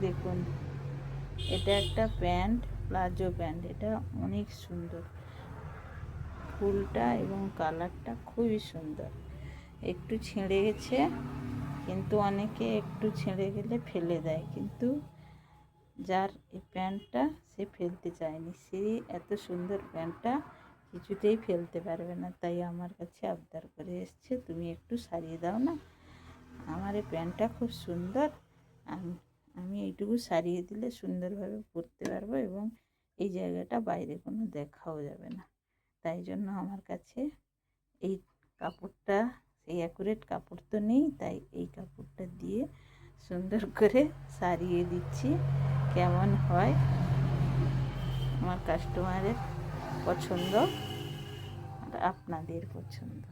দেখুন, এটা একটা প্যান্ট, প্লাজো প্যান্ট। এটা অনেক সুন্দর, ফুলটা এবং কালারটা খুবই সুন্দর। একটু ছিঁড়ে গেছে, কিন্তু অনেকে একটু ছিঁড়ে গেলে ফেলে দেয়, কিন্তু যার এই প্যান্টটা সে ফেলতে চায়নি। সে এত সুন্দর প্যান্টটা কিছুতেই ফেলতে পারবে না, তাই আমার কাছে আবদার করে এসছে, তুমি একটু সারিয়ে দাও না, আমার এই প্যান্টটা খুব সুন্দর, আমি এইটুকু সারিয়ে দিলে সুন্দরভাবে পরতে পারবো এবং এই জায়গাটা বাইরে কোনো দেখাও যাবে না। তাই জন্য আমার কাছে এই কাপড়টা, সেই অ্যাকুরেট কাপড় তো নেই, তাই এই কাপড়টা দিয়ে সুন্দর করে সারিয়ে দিচ্ছি। কেমন হয় আমার কাস্টমারের পছন্দ আর আপনাদের পছন্দ।